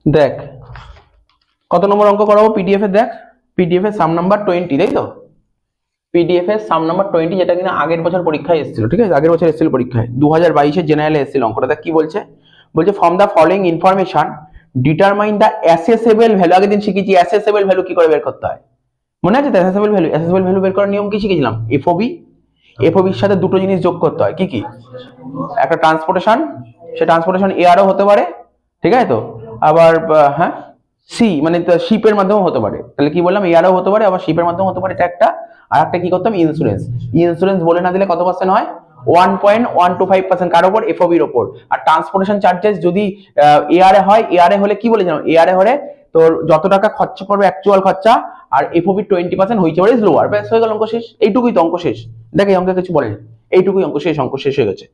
দেখ কত নম্বর অঙ্ক করাবো পিডিএফ এর, দেখ পিডিএফ এর সাম নাম্বার 20, তাই তো? পিডিএফ এর সাম নাম্বার 20, যেটা কিনা আগের বছর পরীক্ষায় এসেছিল, ঠিক আছে? আগের বছর এসেছিল পরীক্ষায় 2022 এর জেনারেলে এসেছিল অঙ্কটা। দেখ কি বলছে, বলছে from the following information determine the অ্যাসেসেবল value. আগের দিন শিখেছি অ্যাসেসেবল ভ্যালু কি করে বের করতে হয়, মনে আছে তো? অ্যাসেসেবল ভ্যালু বের করার নিয়ম কি শিখেছিলাম? এফওবি, এফওবির সাথে দুটো জিনিস যোগ করতে হয়, কি কি? একটা ট্রান্সপোর্টেশন, সে ট্রান্সপোর্টেশন এয়ারও হতে পারে, ঠিক আছে তো? আবার হ্যাঁ সি মানে শিপের মাধ্যমেও হতে পারে। তাহলে কি বললাম, এয়ারও হতে পারে আবার শিপের মাধ্যমেও হতে পারে, এটা একটা। আর একটা কি করতাম, ইন্স্যুরেন্স। ইন্স্যুরেন্স বলে না দিলে কত পার্সেন্ট হয়? 1.125% কার উপর? এফওবির উপর। আর ট্রান্সপোর্টেশন চার্জেস যদি এয়ারে হয়, এয়ারে হলে কি বলে জানো, এয়ারে হলে তোর যত টাকা খরচা পড়বে অ্যাকচুয়াল খরচা, আর এফওবি 20% হইতে পারে লোয়ার। ব্যাস হয়ে গেল, অঙ্ক শেষ। এইটুকুই তো অঙ্ক শেষ। দেখ এই অঙ্কে কিছু বলেনি, এইটুকুই অঙ্ক শেষ, অঙ্ক শেষ হয়ে গেছে।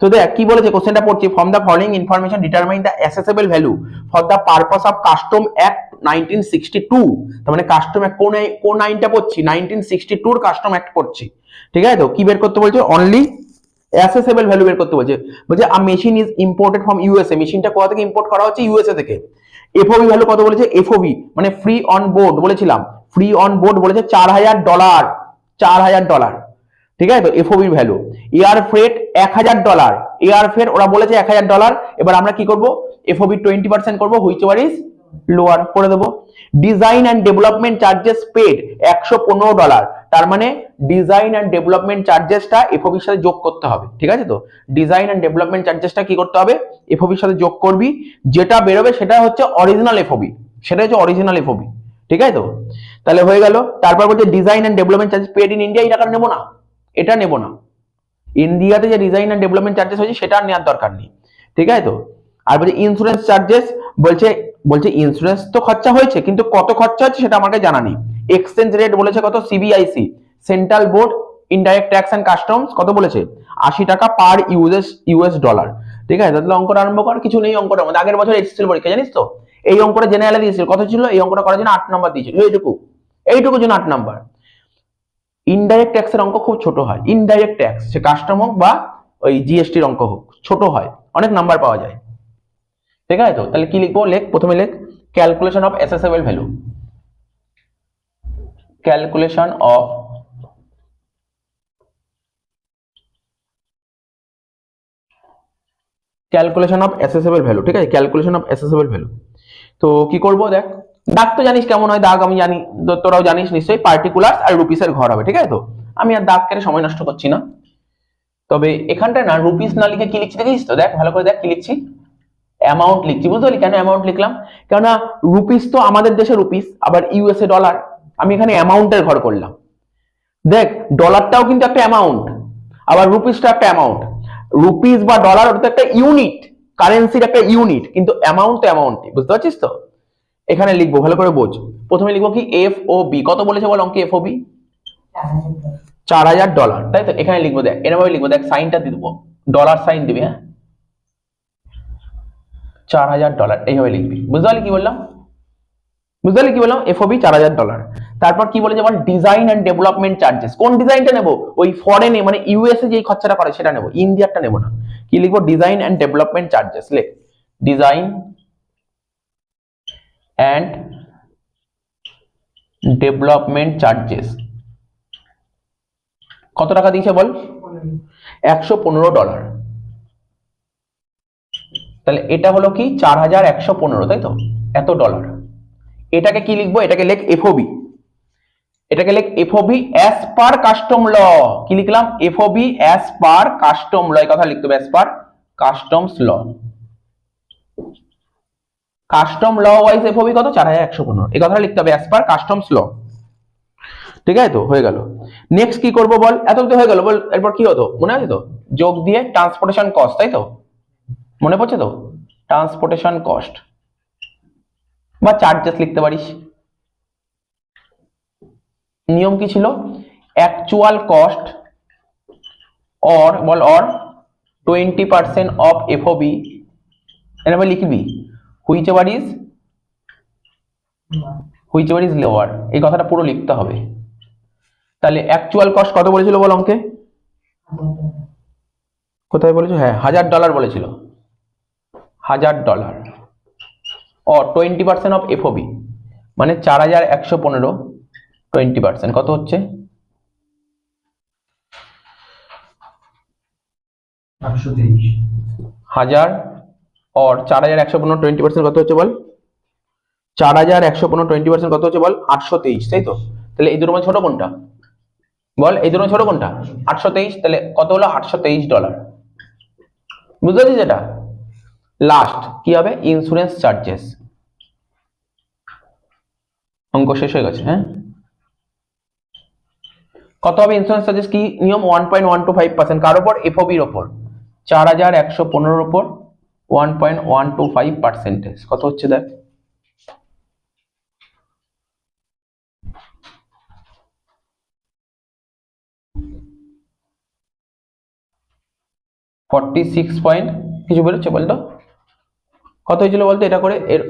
তো দেখ কি বলেছে কোশ্চেনটা পড়ছি, from the following information determine the অ্যাসেসেবল value for the purpose of custom act 1962। তার মানে কাস্টম অ্যাক্ট কোন আইনটা পড়ছি? 1962 এর কাস্টম অ্যাক্ট পড়ছি, ঠিক আছে তো? কি বের করতে বলছে? অনলি অ্যাসেসেবল ভ্যালু বের করতে বলছে। বলছে a machine is imported from USA. মেশিনটা কোথা থেকে ইম্পোর্ট করা হচ্ছে? ইউএসএ থেকে। এফওবি ভ্যালু কত বলেছে? এফওবি মানে ফ্রি অন বোর্ড বলেছিলাম, ফ্রি অন বোর্ড বলেছে $4000, $4000, ঠিক আছে তো? এফওবির value. Air freight $1000, air freight ওরা বলেছে $1000। এবার আমরা কি করব? এফওবি 20% করব, হুইচ ওভার ইজ লোয়ার করে দেবো। Design and development charges paid $115। তার মানে ডিজাইন এন্ড ডেভেলপমেন্ট চার্জেসটা এফওবির সাথে যোগ করতে হবে, ঠিক আছে তো? ডিজাইন এন্ড ডেভেলপমেন্ট চার্জেসটা কি করতে হবে? এফওবির সাথে যোগ করবি, যেটা বেরোবে সেটা হচ্ছে অরিজিনাল এফওবি, সেটা হচ্ছে অরিজিনাল এফওবি, ঠিক আছে তো? তাহলে হয়ে গেল। তারপর বলছে design and development charges paid in India, এই টাকা নেবো না, এটা নেব না। ইন্ডিয়াতে যে ডিজাইন এন্ড ডেভেলপমেন্ট চার্জেস হয়েছে সেটা আর নেওয়ার দরকার নেই, ঠিক আছে তো? আর বলছে ইন্স্যুরেন্স চার্জেস, বলছে বলছে ইন্স্যুরেন্স তো খরচা হয়েছে, কিন্তু কত খরচা হচ্ছে সেটা আমাকে জানা নেই। এক্সচেঞ্জ রেট বলেছে কত? CBIC central board indirect tax and customs কত বলেছে? 80 টাকা পার ইউএস ডলার, ঠিক আছে? তাহলে অঙ্কটা আরম্ভ কর। কিছু নেই অঙ্কটার মধ্যে, আগের বছর এসেছিল পরীক্ষা, জানিস তো? এই অঙ্কটা জেনারেলে দিয়েছিল, কত ছিল? এই অঙ্কটা করার জন্য 8 নাম্বার দিয়েছিল, এইটুকু জন্য 8 নাম্বার। ইনডাইরেক্ট ট্যাক্সের অঙ্ক খুব ছোট হয়, ইনডাইরেক্ট ট্যাক্স সে কাস্টম হোক বা ওই জিএসটির অঙ্ক হোক, ছোট হয়, অনেক নাম্বার পাওয়া যায়, ঠিক আছে তো? তাহলে কি লিখবো? লেখ, প্রথমে লেখ calculation of অ্যাসেসেবল value. Calculation of অ্যাসেসেবল value, ঠিক আছে? Calculation of অ্যাসেসেবল value. তো কি করব? দেখ দাগ তো জানিস কেমন হয়, দাগ আমি জানি, তোরাও জানিস নিশ্চয়ই। পার্টিকুলার আর রুপিসের ঘর হবে, ঠিক আছে তো? আমি আর দাগ কেটে সময় নষ্ট করছি না। তবে এখানটায় না রুপিস না লিখে কি লিখছি দেখিস তো? দেখ ভালো করে দেখ কি লিখছি, অ্যামাউন্ট লিখছি। বুঝতে পারলি কেন অ্যামাউন্ট লিখলাম? কেননা রুপিস তো আমাদের দেশে রুপিস, আবার ইউএসএ ডলার, আমি এখানে অ্যামাউন্টের ঘর করলাম। দেখ ডলারটাও কিন্তু একটা অ্যামাউন্ট, আবার রুপিসটা একটা অ্যামাউন্ট। রুপিস বা ডলার ওটা তো একটা ইউনিট, কারেন্সির একটা ইউনিট, কিন্তু অ্যামাউন্ট তো অ্যামাউন্টই, বুঝতে পারছিস তো? এখানে লিখবো, ভালো করে বোঝ। প্রথমে লিখবো কি এফ ও বি, কত বলেছে বল অঙ্কে? এফ ও বি $4000, তাই তো? এখানে লিখবো, দেখ এরকম লিখবো, দেখ সাইনটা দিয়ে দেবো, ডলার সাইন দিবি, হ্যাঁ $4000 এইভাবে লিখবি। বুঝতে পারলি কি বললাম? বুঝতে পারলি কি বললাম? এফওবি $4000। তারপর কি বলে যেমন ডিজাইন এন্ড ডেভেলপমেন্ট চার্জেস, কোন ডিজাইনটা নেবো? ওই ফরেনে মানে ইউএসএ যে খরচাটা করে সেটা নেবো, ইন্ডিয়ারটা নেবো না। কি লিখবো? Design and development charges. লেখ ডিজাইন এন্ড ডেভেলপমেন্ট চার্জেস। কত টাকা দিয়েছে বল? $115। তাহলে এটা হলো কি 4115, তাই তো? এত ডলার। এটাকে কি লিখবো? এটাকে লেখ এফওবি, এটাকে লেখ এফওবি অ্যাজ পার কাস্টম ল। কি লিখলাম? এফওবি অ্যাজ পার কাস্টম ল, এই কথা লিখতে হবে, অ্যাজ পার কাস্টমস ল। কাস্টম ল ওয়াইজ এফওবি কত? 4115, এই কথাটা লিখতে হবে অ্যাজ পার কাস্টমস ল, ঠিক আছে তো? হয়ে গেল। নেক্সট কি করব বল? এত তো হয়ে গেল, বল এরপর কি হতো মনে আছে তো? যোগ দিয়ে ট্রান্সপোর্টেশন কস্ট, তাই তো? মনে পড়ছে তো? ট্রান্সপোর্টেশন কস্ট বা চার্জেস লিখতে পারিস। নিয়ম কি ছিল? Actual cost or ball or 20% of FOB, এভাবে লিখবি, হুইচ এভার ইজ লোয়ার, এই কথাটা পুরো লিখতে হবে। তাহলে অ্যাকচুয়াল কস্ট কত বলেছিল বল অঙ্কে? কোথায় বলেছিল? হ্যাঁ $1000 বলেছিল, $1000। or 20% of FOB মানে 4115 20% কত হচ্ছে 1000 और 4115 20% কত হচ্ছে বল 4115 20% কত হচ্ছে বল 823 তাই তো তাহলে এই দুটোর মধ্যে ছোট কোনটা বল এই দুটোর ছোট কোনটা 823 তাহলে কত হলো $823 বুঝতে পারছিস এটা লাস্ট কি হবে ইন্স্যুরেন্স চার্জেস অঙ্ক শেষ হয়ে গেছে হ্যাঁ কত হবে ইন্স্যুরেন্স চার্জেস কি নিয়ম 1.125% কার উপর এফওবি এর উপর 4115 এর উপর 1.125% কত হচ্ছে দেখ কিছু বেরোচ্ছে বলতো কত হয়েছিল বলতো এটা করে এর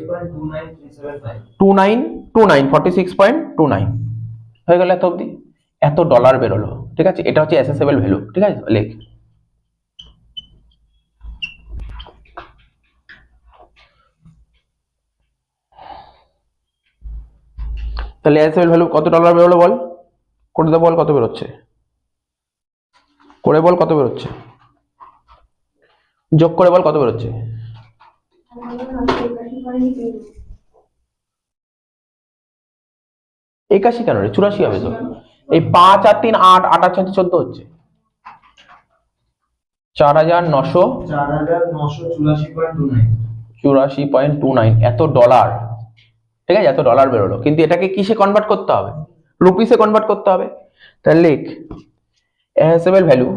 2929 46.29 হয়ে গেল এত অবধি এত ডলার বেরোলো ঠিক আছে এটা হচ্ছে অ্যাসেসেবল ভ্যালু ঠিক আছে লেখ তাহলে অ্যাসেসেবল ভ্যালু কত ডলার বেরোলো বল করে দে বল কত বেরোচ্ছে করে বল কত বেরোচ্ছে যোগ করে বল কত বেরোচ্ছে 81 কেন রে 84 হবে তো এই 5 আর 3 8 8 আর 6 14 হচ্ছে 4984.29 এত ডলার ঠিক আছে এত ডলার বেরোলো কিন্তু এটাকে কিসে কনভার্ট করতে হবে রুপিসে কনভার্ট করতে হবে তাহলে লিখ অ্যাসেসেবল ভ্যালু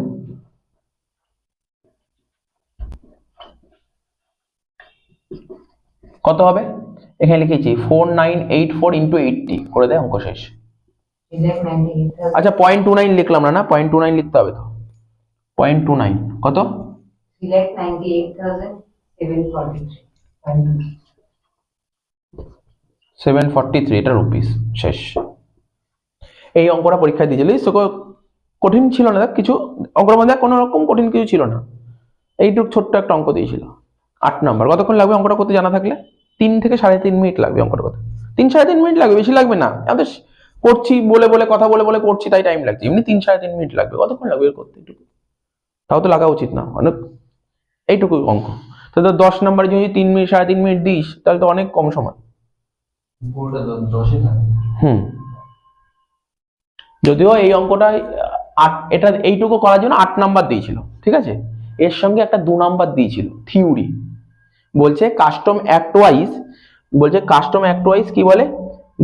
কত হবে এখানে লিখেছি 4984 ইনটু 80 করে দেয় অঙ্ক শেষ আচ্ছা 0.29 লিখলাম না 0.29 লিখতে হবে তো 0.29 কত 743 এটা রুপিস শেষ এই অঙ্কটা পরীক্ষায় দিয়েছিল কঠিন ছিল না দেখ কিছু অঙ্কের মধ্যে কোনো রকম কঠিন কিছু ছিল না এইটুক ছোট্ট একটা অঙ্ক দিয়েছিল 8 নাম্বার কতক্ষণ লাগবে অঙ্কটা করতে জানা থাকলে 3 থেকে 3.5 মিনিট লাগবে অঙ্কটা করতে 3-3.5 মিনিট লাগবে বেশি লাগবে না আমাদের করছি বলে বলে কথা বলে বলে করছি তাই টাইম লাগছে এমনি 3-3.5 মিনিট লাগবে কতক্ষণ লাগবে করতে একটু তাও তো লাগা উচিত না অনেক এইটুকু অঙ্ক তো 10 নাম্বারে যদি 3 মিনিট 3.5 মিনিট দিস তাহলে তো অনেক কম সময় যদিও এই অঙ্কটা এটা এইটুকু করার জন্য 8 নাম্বার দিয়েছিল ঠিক আছে এর সঙ্গে একটা 2 নাম্বার দিয়েছিল থিওরি বলছে কাস্টম অ্যাক্ট ওয়াইজ কি বলে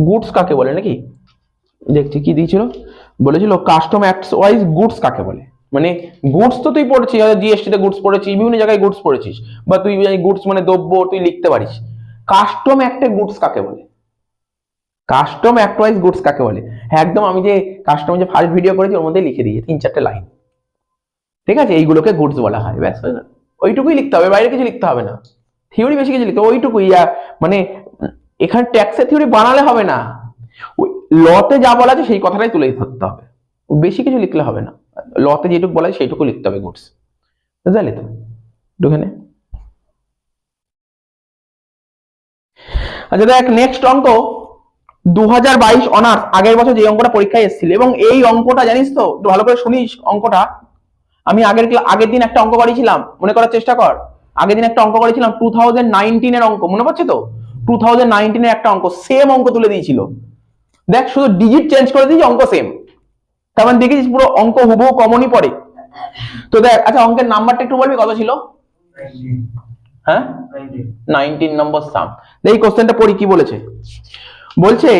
গুডস কাকে বলে নাকি দেখছি কি দিয়েছিল বলেছিল কাস্টম অ্যাক্ট ওয়াইজ গুডস কাকে বলে মানে গুডস তো তুই পড়েছিস জিএসটি তে গুডস পড়েছিস বিভিন্ন জায়গায় গুডস পড়েছিস বা তুই গুডস মানে দ্রব্য তুই লিখতে পারিস কাস্টম অ্যাক্টে গুডস কাকে বলে কাস্টম অ্যাক্ট ওয়াইজ গুডস কাকে বলে হ্যাঁ একদম আমি যে কাস্টম যে ফার্স্ট ভিডিও করেছি ওর মধ্যে লিখে দিয়ে 3-4টে লাইন ঠিক আছে এইগুলোকে গুডস বলা হয় ব্যাস হয়ে গেল ওইটুকুই লিখতে হবে বাইরে কিছু লিখতে হবে না থিওরি বেশি কিছু লিখতে হবে ওইটুকুই মানে এখানে ট্যাক্সের থিওরি বানালে হবে না লতে যা বলা আছে সেই কথাটাই তুলে ধরতে হবে বেশি কিছু লিখলে হবে না লতে যেটুকু বলা আছে সেইটুকু লিখতে হবে গুডস বুঝলি তো এখানে আচ্ছা দেখ নেক্সট অঙ্ক 2022 অনার্স আগের বছর যে অঙ্কটা পরীক্ষায় এসেছিল এবং এই অঙ্কটা জানিস তো একটু ভালো করে শুনিস অঙ্কটা আমি আগের দিন একটা অঙ্ক করেছিলাম মনে করার চেষ্টা কর আগের দিন একটা অঙ্ক করেছিলাম 2019 এর অঙ্ক মনে পড়ছে তো 2019 এর একটা অঙ্ক সেম অঙ্ক তুলে দিয়েছিল দেখ শুধু ডিজিট চেঞ্জ করে দিয়েছি অঙ্ক সেম তার মানে দেখেছিস পুরো অঙ্ক হুবহু কমনই পড়ে তো দেখ আচ্ছা অঙ্কের নাম্বারটা একটু বলবি কত ছিল হ্যাঁ 19 নম্বর সাম এই কোশ্চেনটা পড়ি কি বলেছে বলছে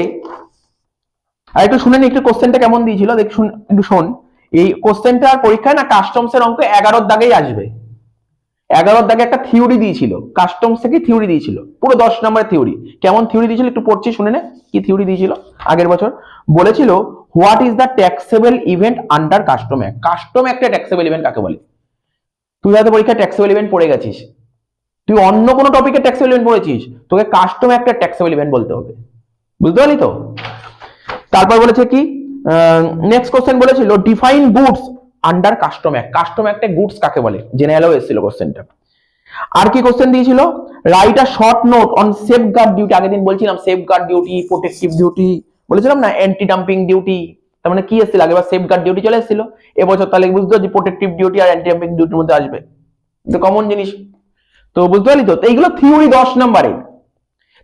আর একটু শুনে নি একটু কোশ্চেনটা কেমন দিয়েছিল দেখ একটু শোন এই কোশ্চেনটার পরীক্ষায় না কাস্টমস এর অঙ্ক 11 দাগেই আসবে 11 দাগে একটা থিওরি দিয়েছিল কাস্টমস থেকে থিওরি দিয়েছিল পুরো 10 নম্বরের থিওরি কেমন থিওরি দিয়েছিল একটু পড়ছি শুনে নে কি থিওরি দিয়েছিল আগের বছর বলেছিল what is the taxable event under custom act custom অ্যাক্টে ট্যাক্সেবল ইভেন্ট কাকে বলে তুই হয়তো পরীক্ষায় ট্যাক্সেবল ইভেন্ট পড়ে গেছিস তুই অন্য কোনো টপিকে ট্যাক্সেবল ইভেন্ট পড়েছিস তোকে কাস্টম অ্যাক্টে ট্যাক্সেবল ইভেন্ট বলতে হবে বুঝতে পারলি তো তারপর বলেছে কি নেক্সট কোশ্চেন বলেছিল define goods under custom act custom অ্যাক্টে গুডস কাকে বলে জেনে এলো এসেছিল কোশ্চেনটা আর কি কোশ্চেন দিয়েছিল, write a short note on safeguard duty. আগের দিন বলছিলাম সেফগার্ড ডিউটি, প্রোটেক্টিভ ডিউটি বলেছিলাম না, অ্যান্টি ডাম্পিং ডিউটি। তার মানে কি এসেছিল, আগেবার সেফগার্ড ডিউটি চলে এসেছিল, এবছর তাহলে বুঝতে পারছি প্রোটেক্টিভ ডিউটি আর অ্যান্টি ডাম্পিং ডিউটির মধ্যে আসবে, কমন জিনিস। তো বুঝতে পারলি তো, এইগুলো থিওরি 10 নম্বরে,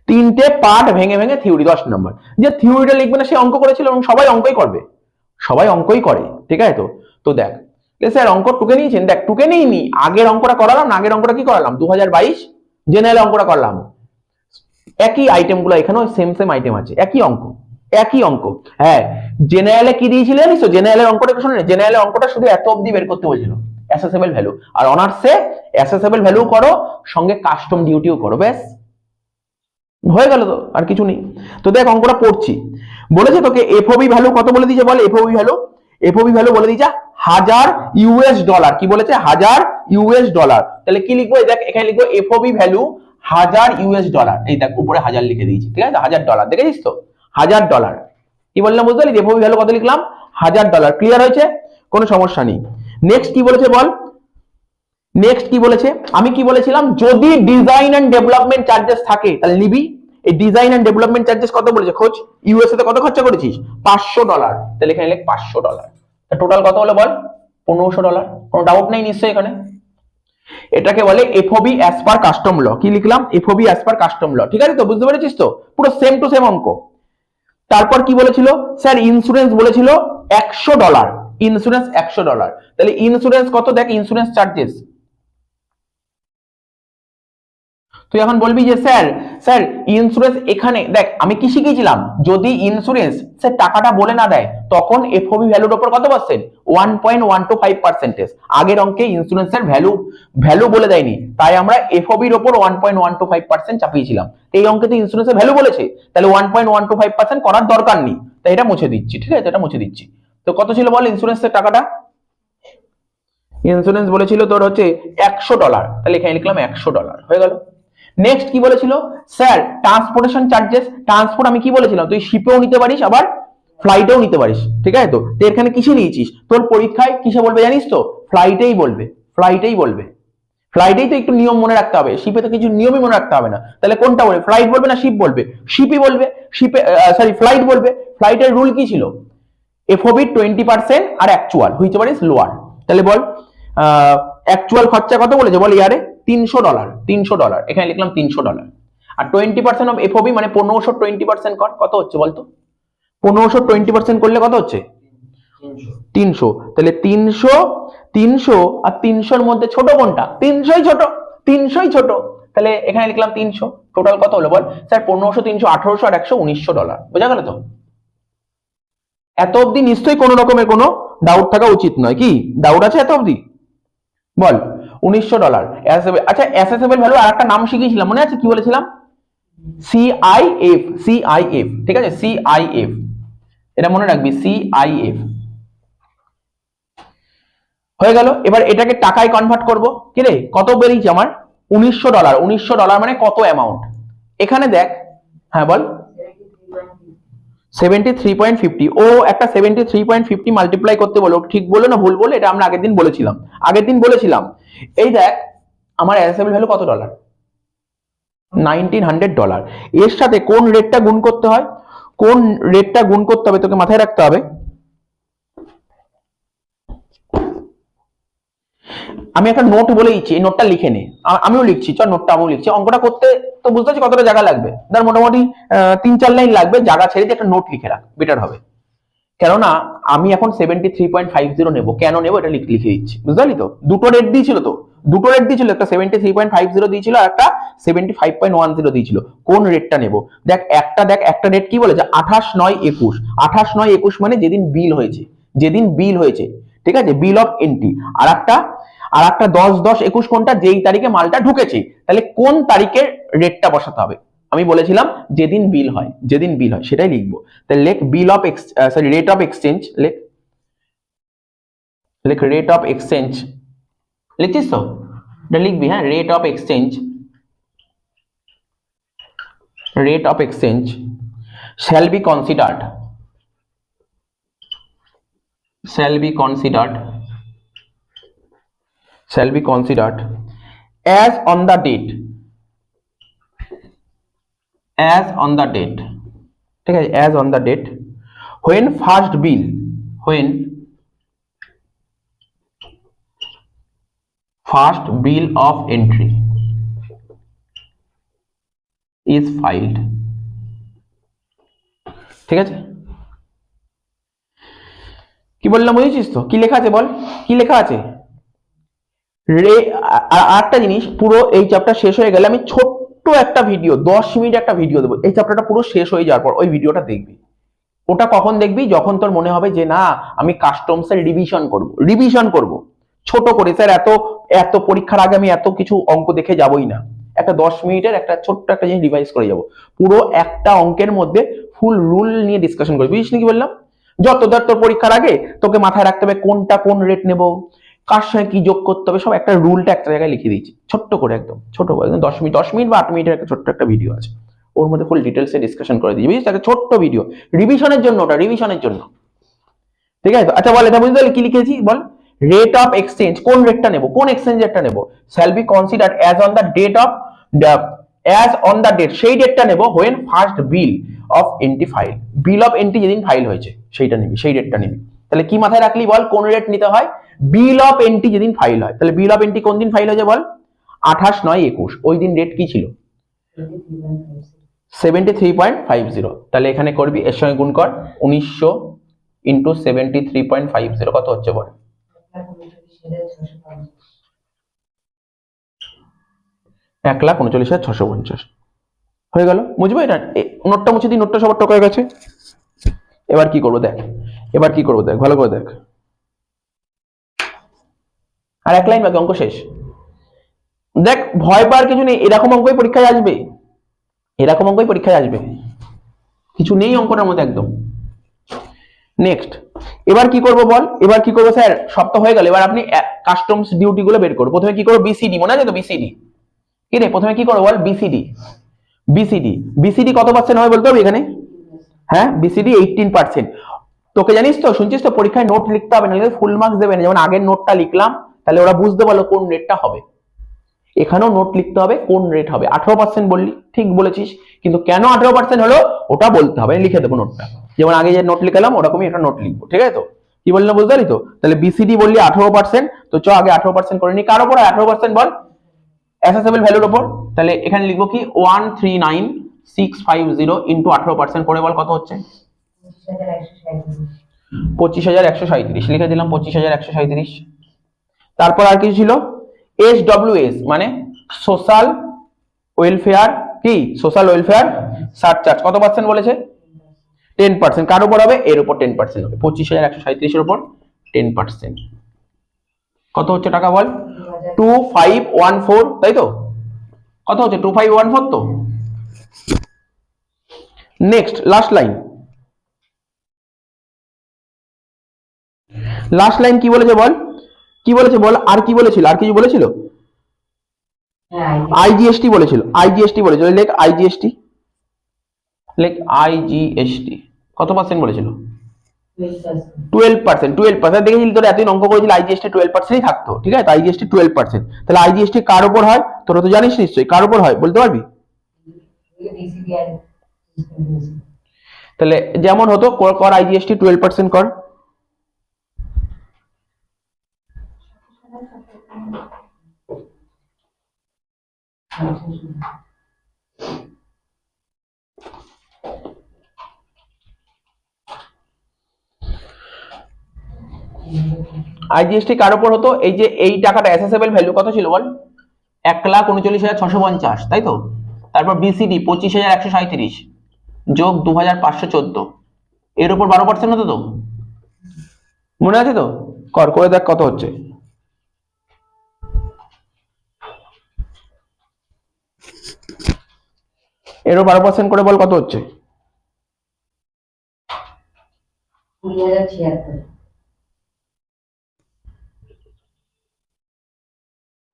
তিনটে পার্ট ভেঙে ভেঙে থিওরি 10 নম্বর। যে থিওরিটা লিখবে না সে অঙ্ক করেছিল, এবং সবাই অঙ্কই করবে, সবাই অঙ্কই করে, ঠিক আছে। তো তো দেখ স্যার অঙ্ক টুকে নিয়েছেন, দেখ টুকে নিইনি, আগের অঙ্কটা করালাম না, আগের অঙ্কটা কি করালাম 2022 জেনারেল অঙ্কটা করলাম, একই আইটেম গুলো এখানেও সেম সেম আইটেম আছে, একই অঙ্ক, একই অঙ্ক। হ্যাঁ, জেনারেলে কি দিয়েছিল জানিস তো, জেনারেলের অঙ্কটা শুনে, জেনারেলের অঙ্কটা শুধু এত অবধি বের করতে বলছিল, অ্যাসেসেবল ভ্যালু, আর অনার্সে অ্যাসেসেবল ভ্যালু করো সঙ্গে কাস্টম ডিউটিও করো, ব্যাস হয়ে গেল, তো আর কিছু নেই। তো দেখ অঙ্কটা পড়ছি, বলেছে তোকে এফওবি ভ্যালু কত বলে দিয়েছে বল, এফওবি ভ্যালু, এফওবি ভ্যালু বলে দিয়েছে 1000 ইউএস ডলার, কি বলেছে 1000 ইউএস ডলার। তাহলে কি লিখবো, দেখ এখানে লিখবো এফওবি ভ্যালু 1000 ইউএস ডলার, এই দেখ উপরে 1000 লিখে দিয়েছি, ঠিক আছে, 1000 ডলার, দেখেছিস তো 1000 ডলার, কি বললাম বুঝতে পারলি, এফওবি ভ্যালু কত লিখলাম 1000 ডলার, ক্লিয়ার হয়েছে, কোনো সমস্যা নেই। নেক্সট কি বলেছে বল, নেক্সট কি বলেছে, আমি কি বলেছিলাম, যদি ডিজাইন এন্ড ডেভেলপমেন্ট চার্জেস থাকে তাহলে নিবি, এই ডিজাইন এন্ড ডেভেলপমেন্ট চার্জেস কত বলেছে খোঁজ, ইউএসএ তে কত খরচা করেছিস 500 ডলার, তাহলে এখানে লিখ 500 ডলার, টোটাল কত হলো বল 1500 ডলার, কোনো ডাউট নাই নিশ্চয়ই এখানে। এটাকে বলে এফওবি অ্যাজ পার কাস্টম ল, কি লিখলাম এফওবি অ্যাজ পার কাস্টম ল, ঠিক আছে তো, বুঝতে পেরেছিস তো, পুরো সেম টু সেম অঙ্ক। তারপর কি বলেছিল স্যার, ইন্স্যুরেন্স বলেছিল 100 ডলার, ইন্স্যুরেন্স 100 ডলার, তাহলে ইন্স্যুরেন্স কত, দেখ ইন্স্যুরেন্স চার্জেস, তুই এখন বলবি যে স্যার স্যার ইন্স্যুরেন্স, এখানে দেখ আমি কি শিখিয়েছিলাম, যদি ইন্স্যুরেন্স স্যার টাকাটা বলে না দেয় তখন এফওবি ভ্যালুর উপর কত পার্সেন্ট 1.125%, আগের অঙ্কে ইন্স্যুরেন্সের ভ্যালু ভ্যালু বলে দেয়নি, তাই আমরা এফওবির উপর 1.125% চাপিয়েছিলাম, এই অঙ্কে তো ইন্স্যুরেন্সের ভ্যালু বলেছে, তাহলে 1.125% করার দরকার নেই, তাই এটা মুছে দিচ্ছি, ঠিক আছে, এটা মুছে দিচ্ছি। তো কত ছিল বল ইন্স্যুরেন্সের টাকাটা, ইন্স্যুরেন্স বলেছিল তোর হচ্ছে 100 ডলার, তাহলে এখানে লিখলাম 100 ডলার, হয়ে গেল। নেক্সট কি বলেছিল স্যার, ট্রান্সপোর্টেশন চার্জেস, ট্রান্সপোর্ট আমি কি বলেছিলাম, তুই শিপেও নিতে পারিস আবার ফ্লাইটেও নিতে পারিস, ঠিক আছে তো, তুই এখানে কিসে নিয়েছিস, তোর পরীক্ষায় কিসে বলবে জানিস তো, ফ্লাইটেই বলবে, ফ্লাইটেই বলবে, ফ্লাইটেই তো একটু নিয়ম মনে রাখতে হবে, শিপে তো কিছু নিয়মই মনে রাখতে হবে না, তাহলে কোনটা বলবে, ফ্লাইট বলবে না শিপ বলবে, শিপই বলবে, শিপে সরি ফ্লাইট বলবে, ফ্লাইটের রুল কি ছিল, এফওবি 20% আর actual whichever is lower, তাহলে বল অ্যাকচুয়াল খরচা কত বলেছে বল ইয়ারে 300 ডলার, 300 ডলার, এখানে লিখলাম 300 ডলার, আর 20% অফ এফওবি মানে 1500 20% কর, কত হচ্ছে বলতো, 1500 20% করলে কত হচ্ছে 300, তাহলে 300 300 আর 300 এর মধ্যে ছোট কোনটা, 300ই ছোট, 300ই ছোট, তাহলে এখানে লিখলাম 300, টোটাল কত হলো বল স্যার 1500 300 1800 আর 100 1900 ডলার, বোঝা গেল তো। এত অবধি নিশ্চয়ই কোনো রকমের কোনো ডাউট থাকা উচিত নয়, কি ডাউট আছে এত অবধি বল, 1900 ডলার। আচ্ছা অ্যাসেসেবল ভ্যালু আর একটা নাম শিখিয়েছিলাম মনে আছে, কি বলেছিলাম, সিআইএফ, সিআইএফ, ঠিক আছে, সিআইএফ, এটা মনে রাখবি, সিআইএফ, হয়ে গেল। এবার এটাকে টাকায় কনভার্ট করব, কি রে কত বেরিয়েছে আমার 1900 ডলার, 1900 ডলার মানে কত অ্যামাউন্ট, এখানে দেখ, হ্যাঁ বল 73.50, ও একটা 73.50 মাল্টিপ্লাই করতে বলো, ঠিক বলো না ভুল বলে, এটা আমরা আগের দিন বলেছিলাম, এই দেখ আমার অ্যাসেসেবল ভ্যালু কত ডলার 1900 ডলার, এর সাথে কোন রেটটা গুণ করতে হয়, কোন রেটটা গুণ করতে হবে তোকে মাথায় রাখতে হবে, আমি একটা নোট বলে দিচ্ছি, এই নোটটা লিখে নে, আমিও লিখছি, চল নোটটা আমিও লিখছি, অঙ্কটা করতে তো বুঝতে পারছি কতটা জায়গা লাগবে, ধর মোটামুটি 3-4 লাইন লাগবে, জায়গা ছেড়ে দিয়ে একটা নোট লিখে রাখ, বেটার হবে, কেননা আমি এখন 73.50 নেব, কেন নেব এটা লিখে দিচ্ছি, বুঝতে পারলি তো, দুটো রেট দিয়েছিল তো, দুটো রেট দিয়েছিল, একটা 73.50 দিয়েছিল আর একটা 75.10 দিয়েছিল, কোন রেটটা নেব, দেখ একটা রেট কি বলেছে 28/9/21, 28/9/21 মানে যেদিন বিল হয়েছে, যেদিন বিল হয়েছে, ঠিক আছে, বিল অফ এন্ট্রি, আর একটা 10/10/21 কোনটা, যেই তারিখে মালটা ঢুকেছে, তাহলে কোন তারিখের রেটটা বসাতে হবে, আমি বলেছিলাম যেদিন বিল হয়, যেদিন বিল হয় সেটাই লিখবো, তাহলে লেখ bill of sorry rate of exchange, লেখ রেট অফ এক্সচেঞ্জ, লিখছিস তো, এটা লিখবি, হ্যাঁ rate of exchange, rate of exchange shall be considered, shall be considered as on the date, as on the date, ঠিক আছে, as on the date when first bill, when first bill of entry is filed, ঠিক আছে। কি বললাম বুঝেছিস তো? কি লেখা আছে বল, কি লেখা আছে রে। আর একটা জিনিস, পুরো এই চ্যাপ্টার শেষ হয়ে গেলে আমি ছোট্ট একটা ভিডিও 10 মিনিট একটা ভিডিও দেবো, এই চ্যাপ্টারটা পুরো শেষ হয়ে যাওয়ার পর ওই ভিডিওটা দেখবি। ওটা কখন দেখবি? যখন তোর মনে হবে যে না আমি কাস্টমসের রিভিশন করব, রিভিশন করব ছোট করে, স্যার এত এত পরীক্ষার আগে আমি এত কিছু অঙ্ক দেখে যাবই না, একটা 10 মিনিটের একটা ছোট্ট একটা জিনিস রিভাইজ করে যাব, পুরো একটা অঙ্কের মধ্যে ফুল রুল নিয়ে ডিসকাশন করবি, বুঝিস কি বললাম? যত ধর তোর পরীক্ষার আগে তোকে মাথায় রাখতে হবে কোনটা কোন রেট নেব, কার সঙ্গে কি যোগ করতে হবে, সব একটা রুলটা একটা জায়গায় লিখে দিয়েছি ছোট্ট করে, একদম ছোট করে, একদম 10 মিনিট, 10 মিনিট বা 8 মিনিটের একটা ছোট্ট একটা ভিডিও আছে, ওর মধ্যে ফুল ডিটেলসে ডিসকাশন করে দিয়েছি, বুঝিস? একটা ছোট্ট ভিডিও রিভিশনের জন্য, ওটা রিভিশনের জন্য, ঠিক আছে? আচ্ছা বল, এটা বুঝতে পারলি কি লিখেছি বল? রেট অফ এক্সচেঞ্জ, কোন রেটটা নেব, কোন এক্সচেঞ্জ রেটটা নেব, shall be considered as on the date of as on the date, সেই ডেটটা নেব when first bill of entry file, bill of entry যেদিন ফাইল হয়েছে সেইটা নিবি, সেই ডেটটা নিবি। তাহলে কি মাথায় রাখলি বল, কোন রেট নিতে হয়? বিল অফ এন্ট্রি যেদিন ফাইল হয়, তাহলে বিল অফ এন্ট্রি কোন দিন ফাইল হয়েছে বল? 28/9/21, ওই দিন রেট কি ছিল? 73.50। তাহলে এখানে করবি, এর সঙ্গে গুণ কর 1900 ইন্টু 73.50, কত হচ্ছে বল? 1,39,650 হয়ে গেল। বুঝবো? এটা নোটটা মুছে দিই, নোটটা সবার টকা হয়ে গেছে। এবার কি করবো দেখ, এবার কি করবো দেখ, ভালো করে দেখ, আর এক লাইন বাকি, অঙ্ক শেষ। দেখ ভয় পাওয়ার কিছু নেই, এরকম অঙ্কই পরীক্ষায় আসবে, এরকম অঙ্কই পরীক্ষায় আসবে, কিছু নেই অঙ্কটার মধ্যে একদম। নেক্সট, এবার কি করব বল, এবার কি করবো স্যার? সপ্তাহ হয়ে গেল, এবার আপনি কাস্টমস ডিউটি গুলো বের করো। প্রথমে কি করবো? বিসিডি, মনে আছে তো? বিসিডি কি রে? প্রথমে কি করবো বল? বিসিডি, বিসিডি, বিসিডি কত পার্সেন্ট হয় বলতে হবে এখানে? হ্যাঁ, বিসিডি 18%। তোকে জানিস তো, শুনছিস তো, পরীক্ষায় নোট লিখতে হবে, নাহলে ফুল মার্কস দেবে না। যেমন আগের নোটটা লিখলাম, তাহলে ওরা বুঝতে পারলো কোন রেটটা হবে। এখানেও নোট লিখতে হবে কোন রেট হবে। 18% বললি, ঠিক বলেছিস, কিন্তু কেন 18% হলো ওটা বলতে হবে, লিখে দেবো নোটটা, যেমন আগে যে নোট লিখলাম ওরকমই এটা নোট লিখবো, ঠিক আছে তো? কি বললাম বুঝতে পারলি তো? তাহলে বিসিডি বললি 18%, তো চ আগে 18% করে নি। কার উপর 18% বল? অ্যাসেসেবল ভ্যালুর উপর। তাহলে এখানে লিখবো কি 139650 ইন্টু 18% করে বল কত হচ্ছে? 25,137 লিখে দিলাম, 25,137। তারপর আর কিছু ছিল? SWS মানে সোশ্যাল ওয়েলফেয়ার, কি সোশ্যাল ওয়েলফেয়ার সারচার্জ, কত পার্সেন্ট বলেছে? 10%। কার উপর হবে? এর উপর 10% হবে, 25,137 উপর 10%। কত হচ্ছে টাকা বল? 2514, তাই তো? কত হচ্ছে? 2514 তো। Next last line, last line কি বলেছে বল? কি বলেছে বল? আর কি বলেছিল? আর কিছু বলেছিল? আইজিএসটি বলেছিল, আইজিএসটি বলেছিল, লেখ আইজিএসটি, লেখ আইজিএসটি কত পার্সেন্ট বলেছিল? 12%। 12% দেখেছিলি তোর এতদিন অঙ্ক করেছিল আইজিএসটি 12%ই থাকতো, ঠিক আছে? আইজিএসটি 12%। তাহলে আইজিএসটি কার উপর হয় তোরা তো জানিস নিশ্চয়ই, কার উপর হয় বলতে পারবি? তাহলে যেমন হতো কর আইজিএসটি 12% কর। আইজিএসটি কার উপর হতো? এই যে এই টাকাটা অ্যাসেসেবল ভ্যালু কত ছিল বল? 1,39,650, তাই তো? তারপর বিসিডি 25,137 যোগ 2,514, এর উপর 12% হতো তো, মনে আছে তো? কর, করে দেখ কত হচ্ছে। এরও 12% করে বল কত হচ্ছে?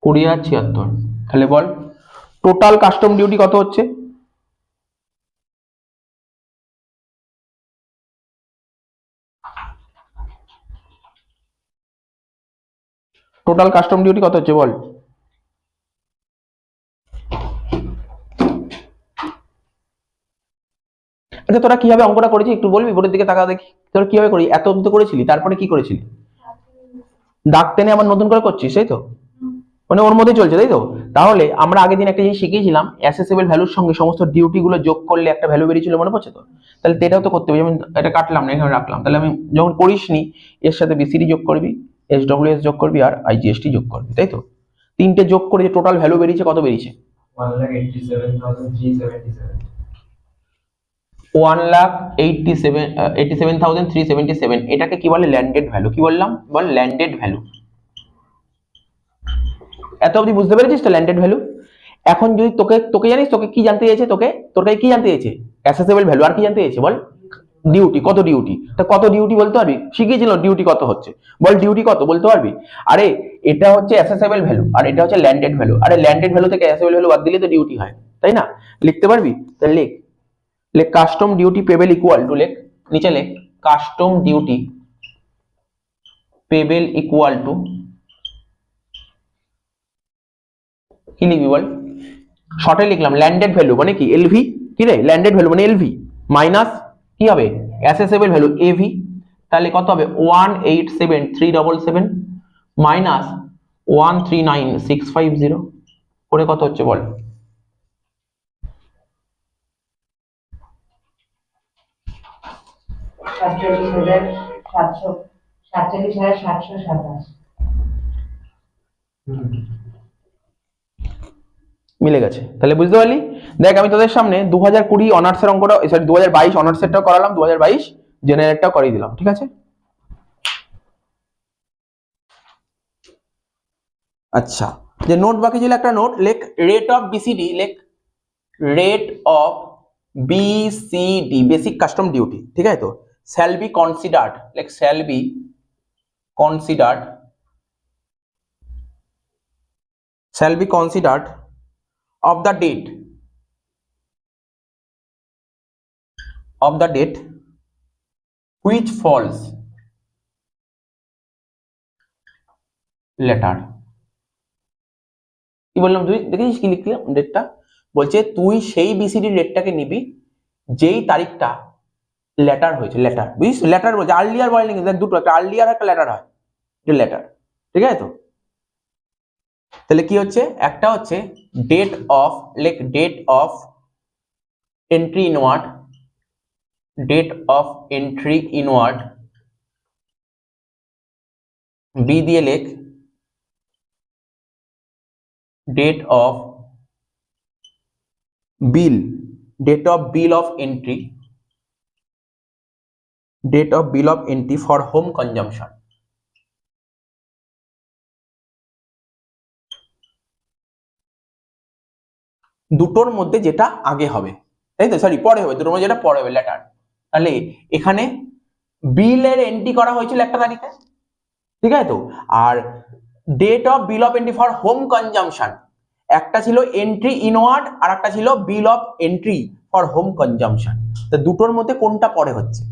20,076। তাহলে বল টোটাল কাস্টম ডিউটি কত হচ্ছে? টোটাল কাস্টম ডিউটি কত হচ্ছে বল? আচ্ছা তোরা কিভাবে অঙ্কটা করেছিস একটু বলবি, বোর্ডের দিকে তাকা দেখি তোরা কিভাবে করি, এত অবধি করেছিলি তারপরে কি করেছিলি? দাগ টেনে আবার নতুন করে করছিস তাই তো, মানে ওর মধ্যে চলছে তাই তো। তাহলে আমরা আগের দিন একটা জিনিস শিখিয়েছিলাম, অ্যাসেসেবল ভ্যালুর সঙ্গে সমস্ত ডিউটি গুলো যোগ করলে একটা ভ্যালু বেরিয়েছিল, মনে পড়ছে তো? তাহলে এটাও তো করতে হবে, যেমন এটা কাটলাম না, এখানে রাখলাম, তাহলে আমি যখন করিসনি এর সাথে বিসিডি যোগ করবি, এসডব্লিউএস যোগ করবি আর আইজিএসটি যোগ করবি তাই তো। তিনটে যোগ করে যে টোটাল ভ্যালু বেরিয়েছে, কত বেরিয়েছে? 1,87,377। এটাকে কি বলে? Landed value. কি বললাম? বল ল্যান্ডেড ভ্যালু। এত অবধি বুঝতে পেরেছিস তো ল্যান্ডেড ভ্যালু? এখন যদি তোকে জানিস তোকে কি জানতে চাইছে, তোর কাছে কি জানতে চাইছে? অ্যাসেসেবল ভ্যালু। আর কি জানতে চাইছে বল? ডিউটি। কত ডিউটি? তা কত ডিউটি বলতে পারবি? শিখিয়েছিল ডিউটি কত হচ্ছে, বল ডিউটি কত বলতে পারবি? আরে এটা হচ্ছে অ্যাসেসেবল ভ্যালু আর এটা হচ্ছে ল্যান্ডেড ভ্যালু। আরে ল্যান্ডেড ভ্যালু থেকে অ্যাসেসেবল ভ্যালু বাদ দিলে তো ডিউটি হয়, তাই না? লিখতে পারবি? তাহলে লেখ custom duty payable equal to, লেখ নিচে লেখ custom duty payable equal to, কি লিখবি বল? শর্টে লিখলাম ল্যান্ডেড ভ্যালু মানে কি? এলভি। কি রে? ল্যান্ডেড ভ্যালু মানে এলভি মাইনাস কি হবে? Assessable value AV. তাহলে কত হবে? 1,87,377 মাইনাস 1,39,650 করে কত হচ্ছে বল? মিলে গেছে। তাহলে বুঝতে পারলি? দেখ আমি তোদের সামনে 2020 অনার্সের অঙ্কটা, সরি 2022 অনার্সেরটাও করালাম, 2022 জেনারেলটাও করিয়ে দিলাম, ঠিক আছে? আচ্ছা, যে নোট বাকি ছিল একটা নোট, লেখ রেট অফ বিসিডি, লেখ rate of BCD basic custom duty, ঠিক আছে তো? শ্যাল বি কনসিডার্ড, লেখ shall be considered, shall be considered of the date which falls later। কি বললাম? তুই দেখেছিস কি লিখলাম ডেটটা? বলছে তুই সেই বিসিডি ডেটটাকে নিবি যেই তারিখটা লেটার হয়েছে। লেটার বুঝিস? লেটার বলছে, আর্লিয়ার বলেনি কিন্তু, দুটো, একটা আর্লিয়ার একটা লেটার হয়, লেটার, ঠিক আছে তো? তাহলে কি হচ্ছে? একটা হচ্ছে ডেট অফ, লেখ date of entry inward, date of entry inward, B দিয়ে লেখ date of bill, date of bill of entry, date of bill of entry for home consumption. দুটোর মধ্যে যেটা আগে হবে, তাই তো? সরি পরে হবে, দুটোর মধ্যে যেটা পরে হবে লেটার। তাহলে এখানে বিলের এন্ট্রি করা হয়েছিল একটা তারিখে, ঠিক আছে তো? আর date of bill of entry for home consumption, একটা ছিল এন্ট্রি ইনওয়ার্ড আর একটা ছিল bill of entry for home consumption. তো দুটোর মধ্যে কোনটা পরে হচ্ছে?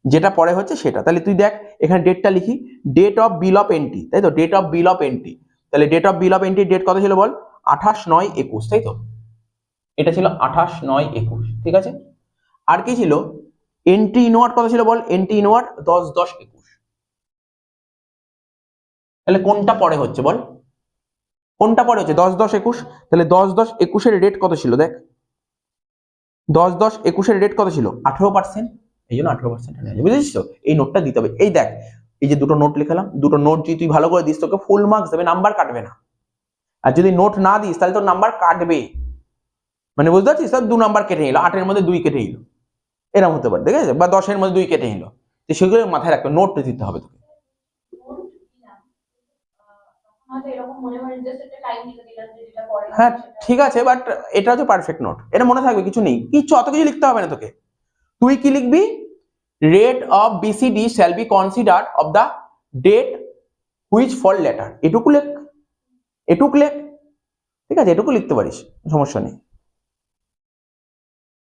যেটা পরে হচ্ছে সেটা। তাহলে তুই দেখ এখানে ডেটটা লিখি, date of bill of entry, তাই তো? Date of bill of entry. তাহলে date of bill of entry date কত ছিল বল? 28/9/21, তাই তো? এটা ছিল 28/9/21, ঠিক আছে? আর কি ছিল? এন্ট্রি ইনওয়ার্ড কত ছিল বল? Entry inward 10/10/21। তাহলে কোনটা পরে হচ্ছে বল? কোনটা পরে হচ্ছে? 10/10/21। তাহলে 10/10/21 এর রেট কত ছিল দেখ? 10/10/21 এর রেট কত ছিল? 18%। এই জন্য 18% বুঝেছিস তো? এই নোটটা দিতে হবে। এই দেখ, এই যে দুটো নোট লিখলাম, দুটো নোট যদি তুই ভালো করে দিস তোকে ফুল মার্কস দেবে, নাম্বার কাটবে না। আর যদি নোট না দিস তাহলে তোর নাম্বার কাটবে, মানে বুঝতে পারছিস? 2 নাম্বার কেটে নিল, 8 এর মধ্যে 2 কেটে নিল, এরকম হতে পারে, ঠিক আছে? বা 10 এর মধ্যে 2 কেটে নিল। তো সেগুলো মাথায় রাখবে, নোট দিতে হবে তোকে। হ্যাঁ ঠিক আছে, বাট এটা হচ্ছে পারফেক্ট নোট, এটা মনে থাকবে, কিছু নেই, কিছু অত কিছু লিখতে হবে না তোকে। তুই কি লিখবি? Rate of BCD shall be considered of the date which fall later, এটুকু লেখ, এটুকু লেখ, ঠিক আছে? এটুকু লিখতে পারিস, সমস্যা নেই।